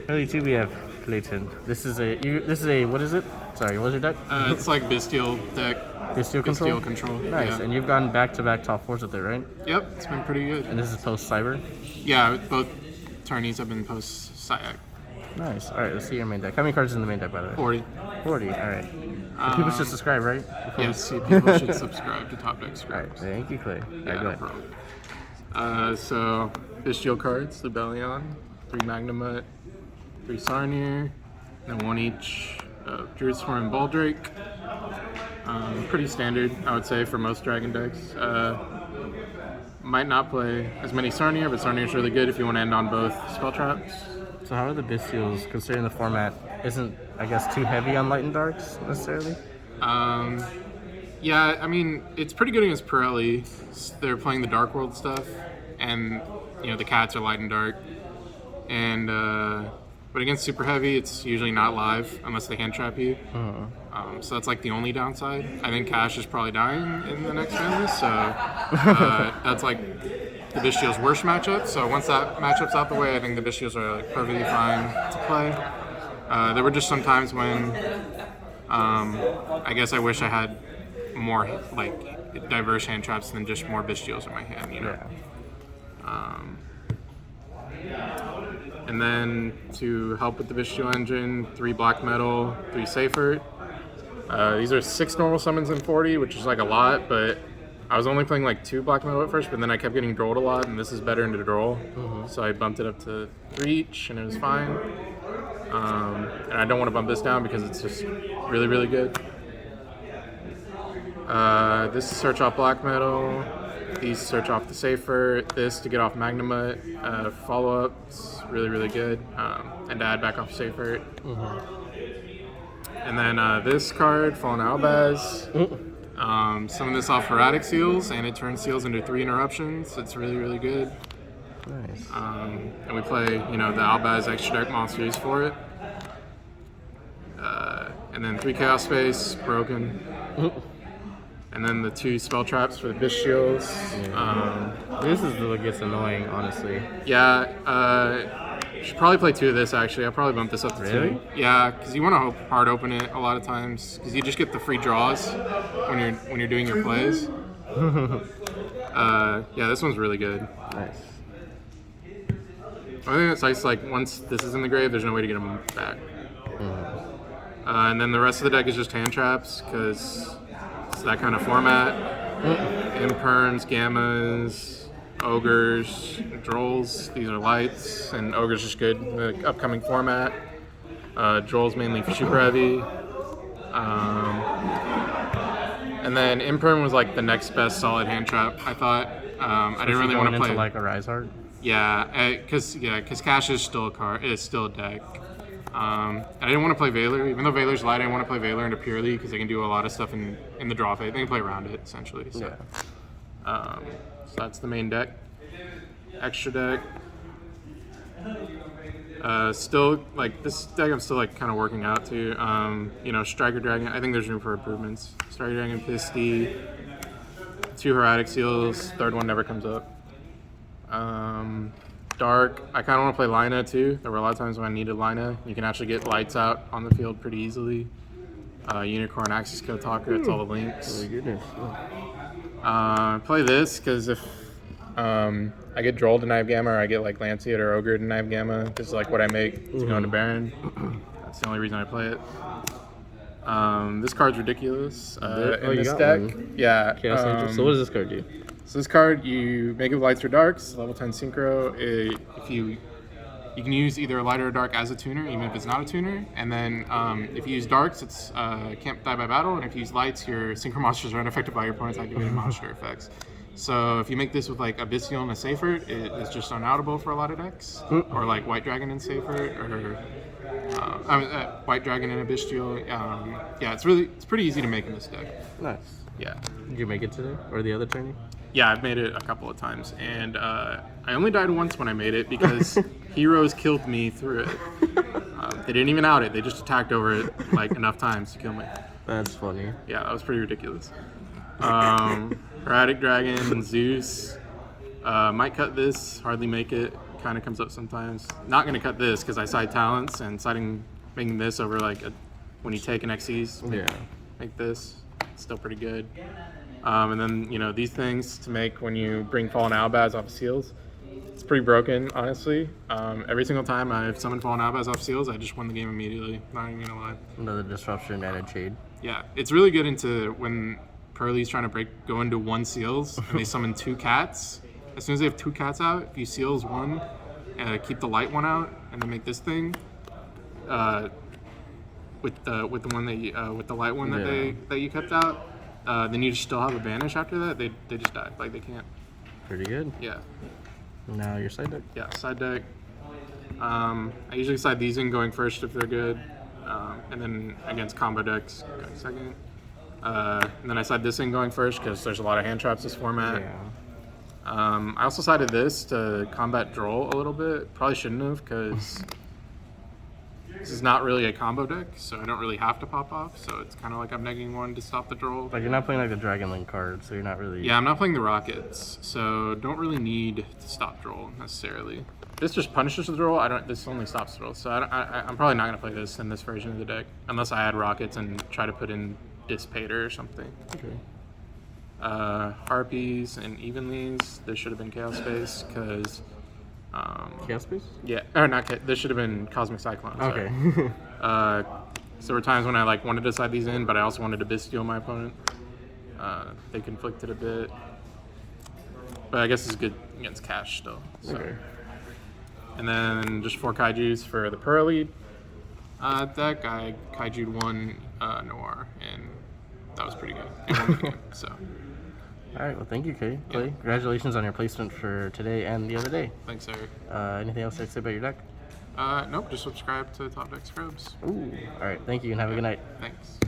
Early 2 we have Clayton. This is a what is it? Sorry, what was your deck? It's like Bystial deck. Bystial control? Bystial control. Nice, Yeah. and you've gone back-to-back top 4s with it, right? Yep, it's been pretty good. And this is post-Cyber? Yeah, both tourneys have been post CYAC. Nice. Alright, let's see your main deck. How many cards is in the main deck, by the way? 40. 40, alright. People should subscribe, right? Yes, people should subscribe to Top Deck Alright, Scripts. thank you, Clay. Yeah, Alright, no go problem. So, Bystial cards, Lubellion, 3 Magnamut, 3 Sarnier, and 1 each of Druid's Form and Baldrake. Pretty standard, I would say, for most Dragon decks. Might not play as many Sarnier, but Sarnier's really good if you want to end on both spell traps. So how are the Bystials, considering the format isn't, I guess, too heavy on Light and Darks, necessarily? Yeah, I mean, it's pretty good against Pirelli. They're playing the Dark World stuff, and, you know, the cats are light and dark. And, but against Super Heavy, it's usually not live unless they hand trap you. So that's like the only downside. I think Cash is probably dying in the next family, so that's like the Bystial's worst matchup. So once that matchup's out the way, I think the Bystials are like perfectly fine to play. There were just some times when I guess I wish I had more like diverse hand traps than just more Bystials in my hand, you know. Yeah. And then to help with the Bystial engine, 3 Black Metal, 3 Seifert. These are 6 normal summons in 40, which is like a lot, but I was only playing like 2 Black Metal at first, but then I kept getting drolled a lot, and this is better into droll. So I bumped it up to 3 each, and it was fine. And I don't want to bump this down because it's just really, really good. This is search off Black Metal. These search off the Seifert. This to get off Magnamut. Follow-ups, really, really good. And to add back off Seifert. And then this card, Fallen Albaz. Some of this off Herratic Seals, and it turns seals into 3 interruptions. It's really, really good. Nice. And we play, you know, the Albaz extra deck monsters for it. And then 3 Chaos Space, broken. And then the 2 spell traps for the Bystials. This is what gets annoying, honestly. Yeah, should probably play 2 of this actually. I'll probably bump this up to 2. Yeah, because you want to hard open it a lot of times because you just get the free draws when you're doing your plays. Yeah, this one's really good. Nice. I think it's nice. Like once this is in the grave, there's no way to get them back. And then the rest of the deck is just hand traps because it's that kind of format. Imperms, Gammas, Ogres, Drolls. These are lights, and Ogres just good in the upcoming format. Drolls mainly for super heavy. And then Imperm was like the next best solid hand trap, I thought. I didn't really want to play into like a Rise Heart. Yeah, because Cash is still a deck. I didn't want to play Valor, even though Valor's light. I didn't want to play Valor into Purely because they can do a lot of stuff in the draw phase. They can play around it essentially. So, so that's the main deck. Extra deck. Still like this deck, I'm still like kind of working out too. You know, Striker Dragon. I think there's room for improvements. Striker Dragon, Pisty, 2 Herratic Seals. 3rd one never comes up. Dark. I kind of want to play Lina too. There were a lot of times when I needed Lina. You can actually get lights out on the field pretty easily. Unicorn, Axis Code Talker. It's all the links. Oh, goodness. Play this because if I get Droll to Knife Gamma or I get like Lancet or Ogre to Knife Gamma, this is like what I make to go into Baron. That's the only reason I play it. This card's ridiculous. In this deck, yeah. Chaos Angel. So what does this card do? So this card, you make it with lights or darks, level 10 synchro. If you can use either a light or a dark as a tuner, even if it's not a tuner. And then if you use darks, it's can't die by battle. And if you use lights, your synchro monsters are unaffected by your opponent's activated monster effects. So if you make this with like a Bystial and a Seifert, it is just unoutable for a lot of decks. Or like White Dragon and Seifert, or White Dragon and a Bystial. Yeah, it's pretty easy to make in this deck. Nice. Yeah. Did you make it today or the other training? Yeah, I've made it a couple of times, and I only died once when I made it because heroes killed me through it. They didn't even out it; they just attacked over it like enough times to kill me. That's funny. Yeah, that was pretty ridiculous. Herratic Dragon, Zeus. Might cut this, hardly make it, kind of comes up sometimes. Not gonna cut this because I side talents and making this over like when you take an XEs. Make this. It's still pretty good. And then these things to make when you bring Fallen Albaz off of seals. It's pretty broken, honestly. Every single time I've summoned Fallen Albaz off seals, I just won the game immediately. Not even gonna lie. Another disruption and a shade. Yeah, it's really good into when Pearly's trying to go into 1 seals and they summon 2 cats. As soon as they have 2 cats out, if you seals 1, keep the light one out, and then make this thing with the one with the light one that you kept out. Then you just still have a banish after that. They just die. Like they can't. Pretty good. Yeah. Now your side deck. Yeah, side deck. I usually side these in going first if they're good, and then against combo decks going second. And then I side this in going first because there's a lot of hand traps this format. Yeah. I also sided this to combat Droll a little bit. Probably shouldn't have because this is not really a combo deck, so I don't really have to pop off. So it's kind of like I'm negging 1 to stop the Droll. Like you're not playing like the Dragon Link card, so you're not really. Yeah, I'm not playing the Rockets, so don't really need to stop Droll necessarily. This just punishes the Droll. This only stops the Droll, so I'm probably not gonna play this in this version of the deck unless I add Rockets and try to put in Dissipator or something. Okay. Harpies and Evenlies. This should have been Chaos Space because. Chaos Space? Yeah, or not. This should have been Cosmic Cyclone. Sorry. Okay. So there were times when I wanted to side these in, but I also wanted to Bystial my opponent. They conflicted a bit, but I guess it's good against Cash still. So. Okay. And then just 4 Kaijus for the Pearly deck. I Kaiju'd 1 Noir, and that was pretty good. It won the game, so. All right. Well, thank you, Clay. Congratulations on your placement for today and the other day. Thanks, Eric. Anything else to say about your deck? Nope, just subscribe to Top Deck Scrubs. Ooh. All right. Thank you, and have a good night. Thanks.